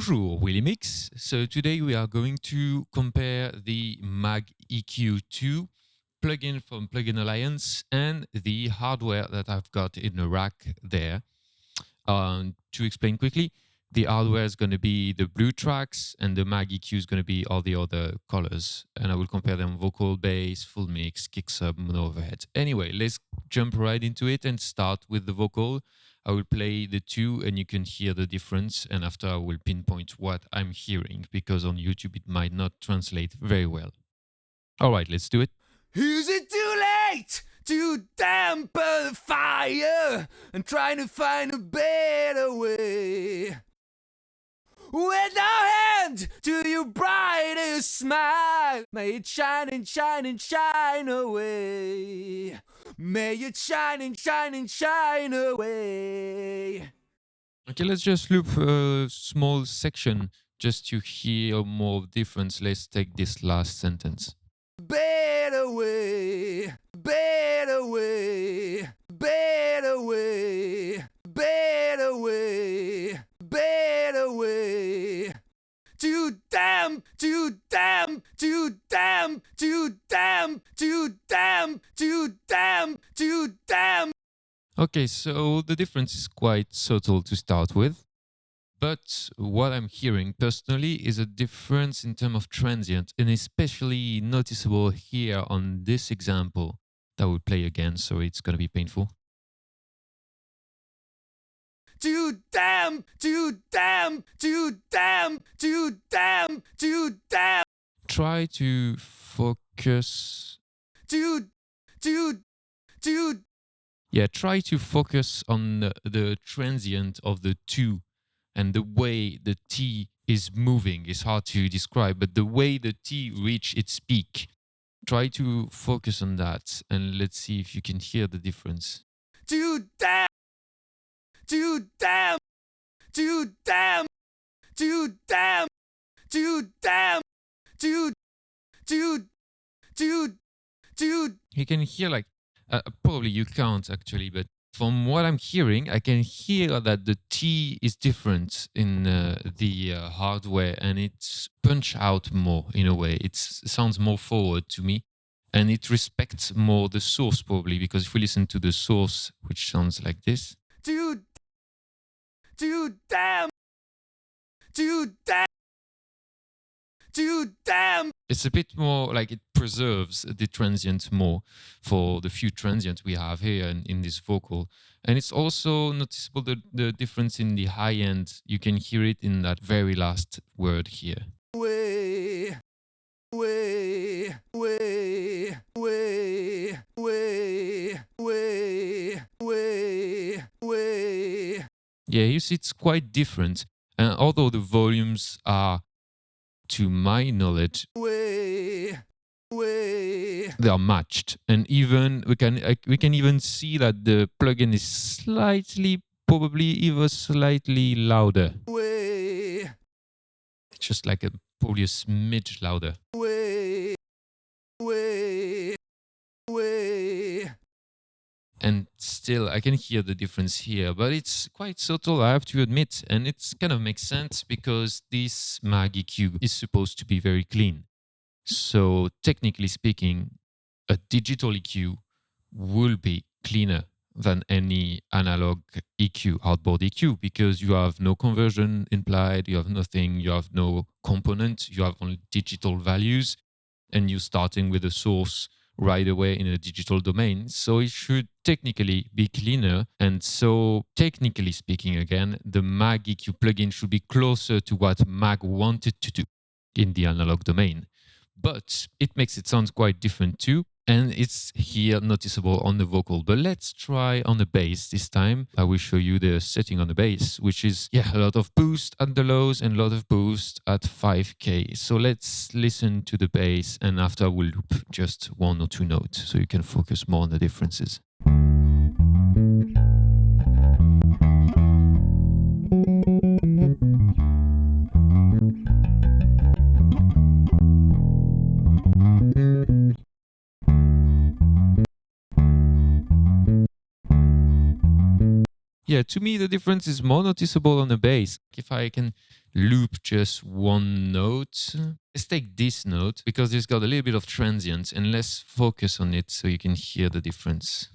Bonjour, Willy Mix. So today we are going to compare the Maag EQ2 plugin from Plugin Alliance and the hardware that I've got in the rack there. To explain quickly, the hardware is going to be the blue tracks and the Maag EQ is going to be all the other colors. And I will compare them vocal, bass, full mix, kick sub, mono overhead. Anyway, let's jump right into it and start with the vocal. I will play the two and you can hear the difference, and after I will pinpoint what I'm hearing because on YouTube it might not translate very well. All right, let's do it. Is it too late to dampen the fire and trying to find a better way? With no hand to your brightest smile, may it shine and shine and shine away. May it shine and shine and shine away. Okay, let's just loop a small section just to hear more difference. Let's take this last sentence. Better way, better way, better way, better way, better way. Too damn, too damn, too damn, too damn, too damn, too damn, too damn. Okay, so the difference is quite subtle to start with. But what I'm hearing personally is a difference in terms of transient, and especially noticeable here on this example that we'll play again, so it's going to be painful. Too damn, too damn, too damn, too damn, too damn. Try to focus. Yeah, try to focus on the transient of the two. And the way the T is moving is hard to describe, but the way the T reach its peak, try to focus on that and let's see if you can hear the difference. Too damn, too damn, too damn, too damn, too damn, too. You can hear like, probably you can't actually, but from what I'm hearing, I can hear that the T is different in the hardware and it's punch out more in a way. It sounds more forward to me and it respects more the source probably, because if we listen to the source, which sounds like this. Too damn, too damn, too damn. It's a bit more like it preserves the transient more for the few transients we have here in this vocal. And it's also noticeable the difference in the high end. You can hear it in that very last word here. Way. Yeah, you see it's quite different. And although the volumes are, to my knowledge, they are matched, and even we can even see that the plugin is slightly, probably even slightly louder. Just like probably a smidge louder. And still, I can hear the difference here, but it's quite subtle, I have to admit, and it kind of makes sense because this Maag EQ is supposed to be very clean. So technically speaking, a digital EQ will be cleaner than any analog EQ, outboard EQ, because you have no conversion implied, you have nothing, you have no component, you have only digital values, and you're starting with a source right away in a digital domain. So it should technically be cleaner. And so technically speaking, again, the Maag EQ plugin should be closer to what Maag wanted to do in the analog domain. But it makes it sound quite different too. And it's here noticeable on the vocal. But let's try on the bass this time. I will show you the setting on the bass, which is, yeah, a lot of boost at the lows and a lot of boost at 5K. So let's listen to the bass and after we'll loop just one or two notes so you can focus more on the differences. Yeah, to me, the difference is more noticeable on the bass. If I can loop just one note. Let's take this note because it's got a little bit of transient, and let's focus on it so you can hear the difference.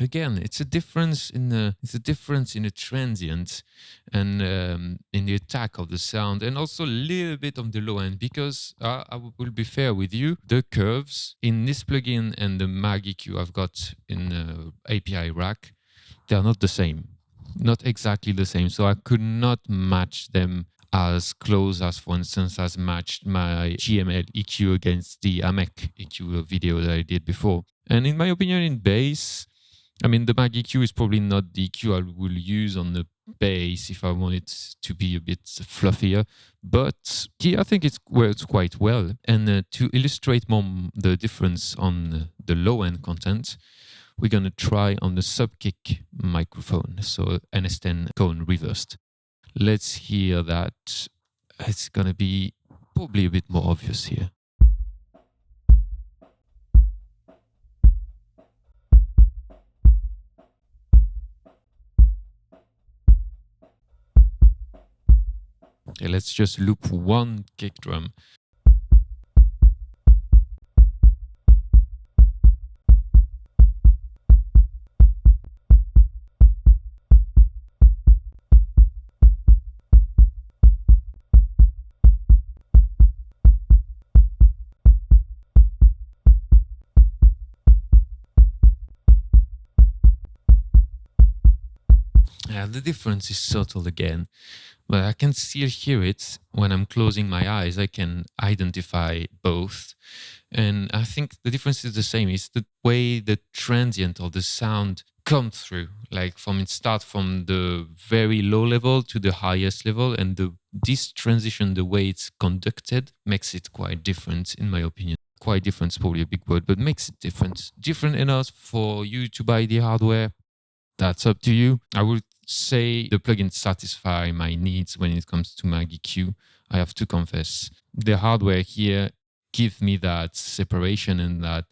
Again, it's a difference in the transient and in the attack of the sound, and also a little bit on the low end, because I will be fair with you, the curves in this plugin and the Maag EQ I've got in API rack, they are not the same, not exactly the same. So I could not match them as close as, for instance, as matched my GML EQ against the Amek EQ video that I did before. And in my opinion, in bass, I mean, the Maag EQ is probably not the EQ I will use on the bass if I want it to be a bit fluffier. But here I think it works quite well. And to illustrate more the difference on the low-end content, we're going to try on the subkick microphone, so NS10 cone reversed. Let's hear that. It's going to be probably a bit more obvious here. Okay, let's just loop one kick drum. Yeah, the difference is subtle again, but I can still hear it when I'm closing my eyes. I can identify both. And I think the difference is the same. It's the way the transient of the sound come through, like from it start from the very low level to the highest level, and this transition, the way it's conducted, makes it quite different, in my opinion. Quite different is probably a big word, but makes it different. Different enough for you to buy the hardware. That's up to you. I would say the plugins satisfy my needs when it comes to Maag EQ. I have to confess. The hardware here gives me that separation and that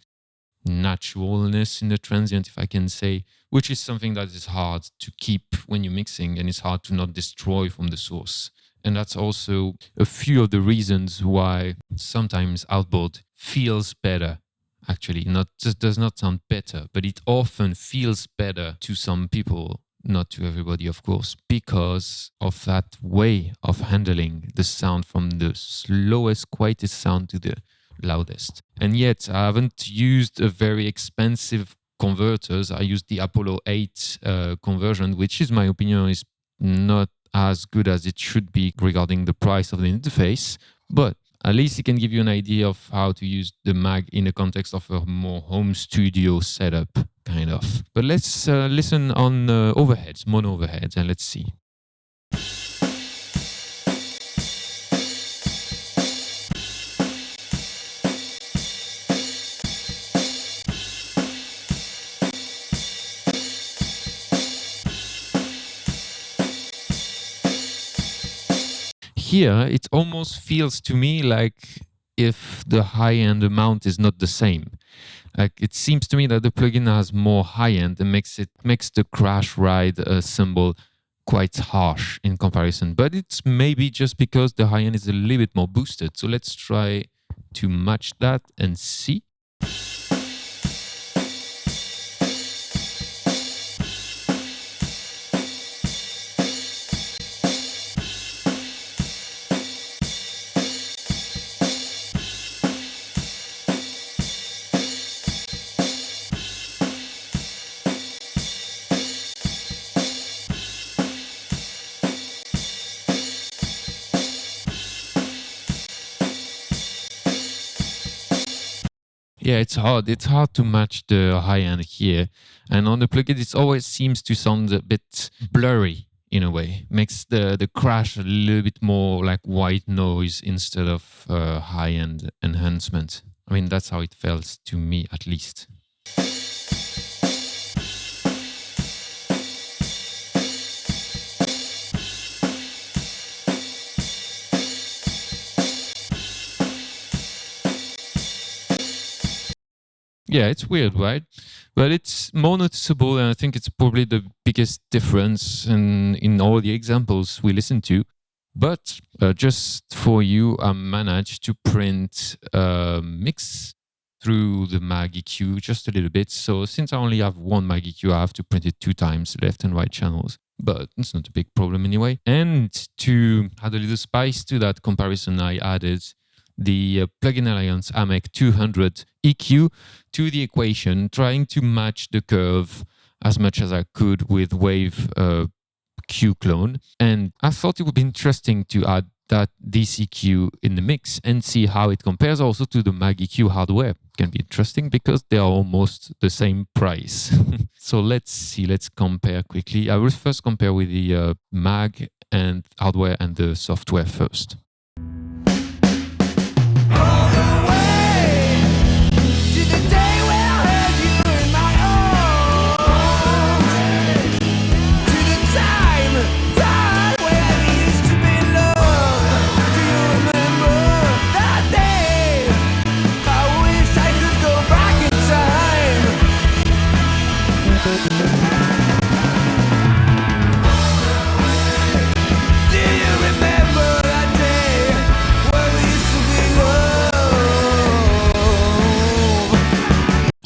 naturalness in the transient, if I can say, which is something that is hard to keep when you're mixing, and it's hard to not destroy from the source. And that's also a few of the reasons why sometimes outboard feels better. Actually, does not sound better, but it often feels better to some people, not to everybody, of course, because of that way of handling the sound from the slowest, quietest sound to the loudest. And yet, I haven't used a very expensive converters. I used the Apollo 8 conversion, which, in my opinion, is not as good as it should be regarding the price of the interface, but at least it can give you an idea of how to use the Maag in the context of a more home studio setup, kind of. But let's listen on overheads, mono overheads, and let's see. Here, it almost feels to me like if the high-end amount is not the same. Like, it seems to me that the plugin has more high-end and makes the crash ride symbol quite harsh in comparison. But it's maybe just because the high-end is a little bit more boosted. So let's try to match that and see. Yeah, it's hard. It's hard to match the high end here. And on the plugin, it always seems to sound a bit blurry in a way. Makes the crash a little bit more like white noise instead of high-end enhancement. I mean, that's how it felt to me, at least. Yeah, it's weird, right? But it's more noticeable, and I think it's probably the biggest difference in all the examples we listened to. But just for you, I managed to print a mix through the Maag EQ just a little bit. So since I only have one Maag EQ, I have to print it 2 times, left and right channels. But it's not a big problem anyway. And to add a little spice to that comparison, I added the Plugin Alliance Amek 200 EQ to the equation, trying to match the curve as much as I could with Wave Q clone. And I thought it would be interesting to add this EQ in the mix and see how it compares also to the Maag EQ hardware. It can be interesting because they are almost the same price. So let's see, let's compare quickly. I will first compare with the Maag and hardware and the software first.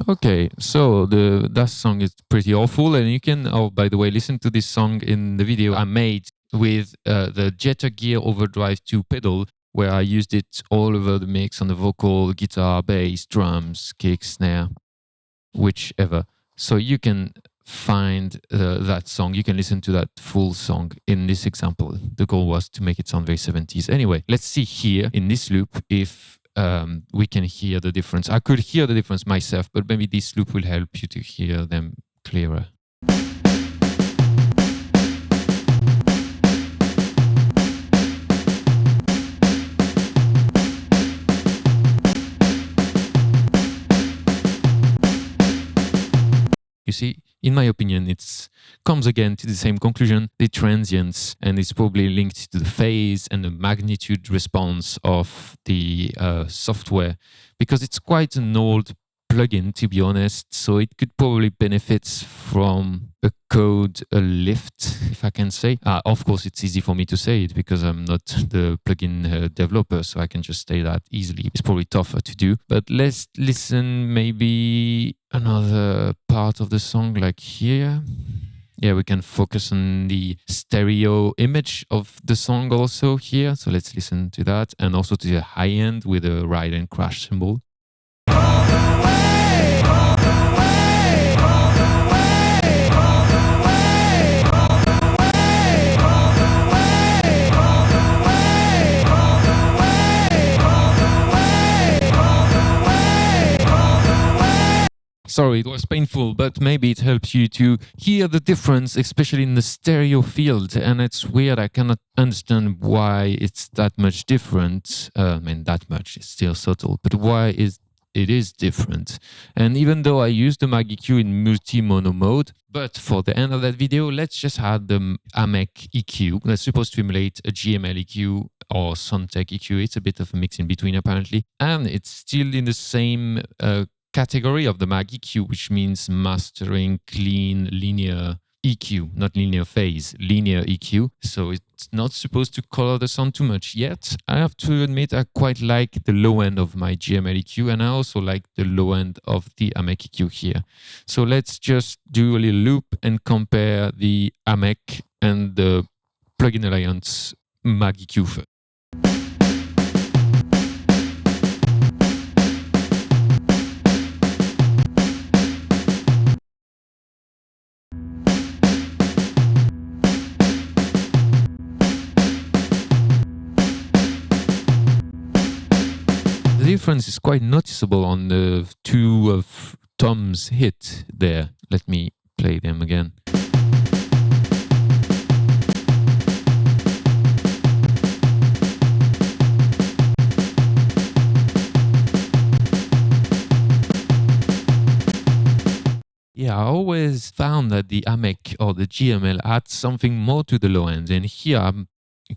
Okay, so that song is pretty awful, and you can, oh, by the way, listen to this song in the video I made with the Jetta Gear Overdrive 2 pedal, where I used it all over the mix on the vocal, guitar, bass, drums, kick, snare, whichever. So you can find that song, you can listen to that full song in this example. The goal was to make it sound very 70s. Anyway, let's see here in this loop if we can hear the difference. I could hear the difference myself, but maybe this loop will help you to hear them clearer. You see, in my opinion, it comes again to the same conclusion, the transients, and it's probably linked to the phase and the magnitude response of the software, because it's quite an old plugin, to be honest, so it could probably benefit from a code lift, if I can say. Of course, it's easy for me to say it because I'm not the plugin developer, so I can just say that easily. It's probably tougher to do, but let's listen maybe another part of the song, like here. Yeah, we can focus on the stereo image of the song also here. So let's listen to that, and also to the high end with a ride and crash cymbal. Sorry, it was painful, but maybe it helps you to hear the difference, especially in the stereo field. And it's weird, I cannot understand why it's that much different. I mean, that much, it's still subtle, but why it is different. And even though I use the Maag EQ in multi-mono mode, but for the end of that video, let's just add the Amek EQ. That's supposed to emulate a GML EQ or Soundtech EQ. It's a bit of a mix in between, apparently. And it's still in the same category of the Maag EQ, which means mastering clean linear EQ, not linear phase, linear EQ. So it's not supposed to color the sound too much yet. I have to admit I quite like the low end of my GML EQ, and I also like the low end of the Amek EQ here. So let's just do a little loop and compare the Amek and the Plugin Alliance Maag EQ first. The difference is quite noticeable on the two of Tom's hit there. Let me play them again. yeah, I always found that the Amek or the GML had something more to the low end. And here I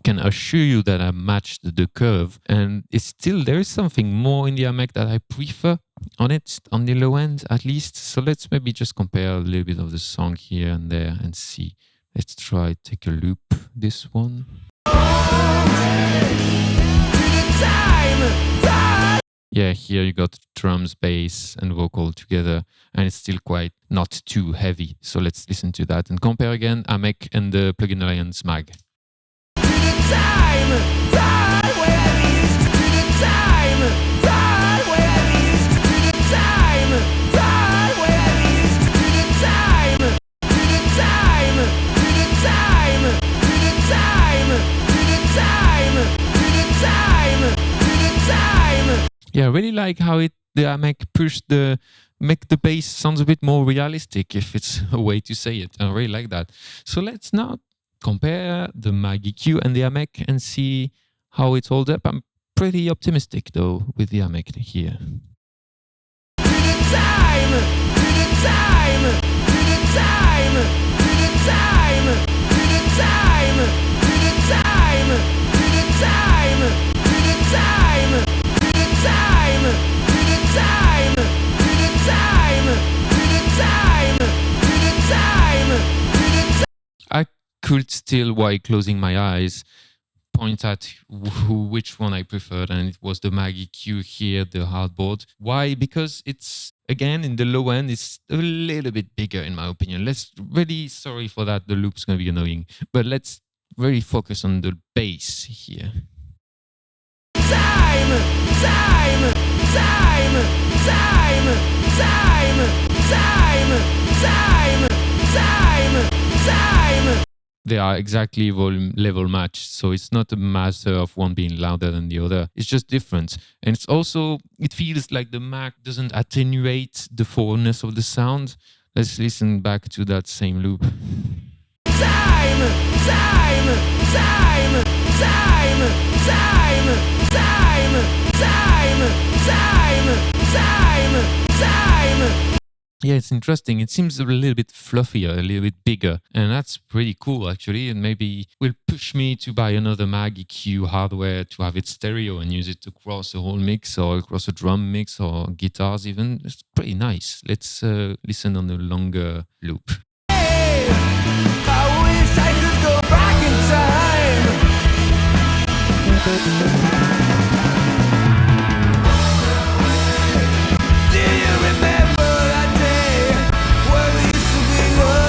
can assure you that I matched the curve. And it's still, there is something more in the Amek that I prefer on it, on the low end at least. So let's maybe just compare a little bit of the song here and there and see. Let's try take a loop this one. Yeah, here you got drums, bass, and vocal together, and it's still quite not too heavy. So let's listen to that and compare again Amek and the Plugin Alliance Maag. Yeah, I really like how the Amek pushed make the bass sounds a bit more realistic, if it's a way to say it. I really like that. So let's now compare the Maag EQ and the Amek and see how it holds up. I'm pretty optimistic though with the Amek here. I could still, while closing my eyes, point at which one I preferred, and it was the Maag EQ here, the hardboard. Why? Because it's, again, in the low end, it's a little bit bigger in my opinion. Let's really, sorry for that, the loop's gonna be annoying, but let's really focus on the bass here. They are exactly level matched, so it's not a matter of one being louder than the other. It's just different. And it's also, it feels like the Maag doesn't attenuate the fullness of the sound. Let's listen back to that same loop. Yeah, it's interesting. It seems a little bit fluffier, a little bit bigger, and that's pretty cool actually. And maybe will push me to buy another Maag EQ hardware to have it stereo and use it across a whole mix or across a drum mix or guitars even. It's pretty nice. Let's listen on a longer loop. Hey, I wish I could go back in time. Do you remember that day when we used to be alone?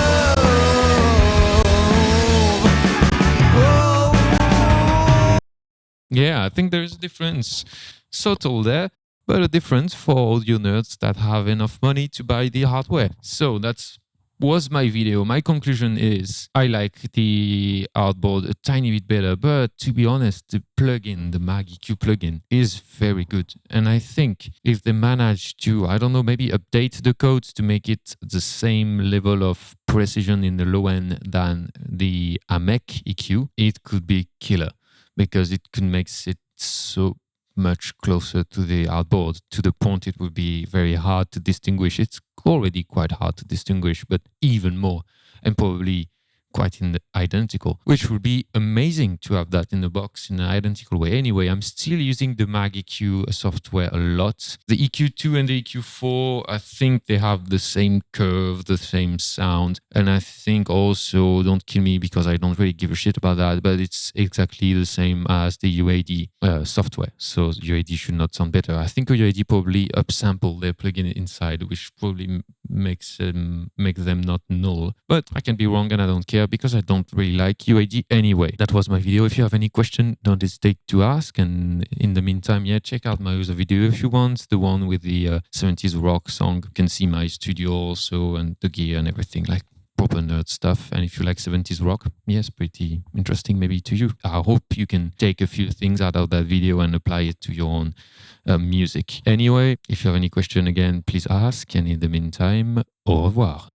Yeah, I think there's a difference. Subtle there, but a difference for audio nerds that have enough money to buy the hardware. So that's was my video. My conclusion is I like the outboard a tiny bit better, but to be honest, the plugin, the Maag EQ plugin, is very good. And I think if they manage to, I don't know, maybe update the codes to make it the same level of precision in the low end than the Amek EQ, it could be killer because it could make it so much closer to the outboard to the point it would be very hard to distinguish. It's already quite hard to distinguish, but even more, and probably quite identical, which would be amazing to have that in the box in an identical way. Anyway, I'm still using the Maag EQ software a lot. The EQ2 and the EQ4, I think they have the same curve, the same sound, and I think also, don't kill me because I don't really give a shit about that, but it's exactly the same as the UAD software. So UAD should not sound better. I think UAD probably upsample their plugin inside, which probably makes them not null. But I can be wrong and I don't care because I don't really like UAD anyway. That was my video. If you have any question, don't hesitate to ask. And in the meantime, yeah, check out my other video if you want. The one with the 70s rock song. You can see my studio also and the gear and everything, like proper nerd stuff. And if you like 70s rock, yes, pretty interesting maybe to you. I hope you can take a few things out of that video and apply it to your own music. Anyway, if you have any question again, please ask. And in the meantime, au revoir.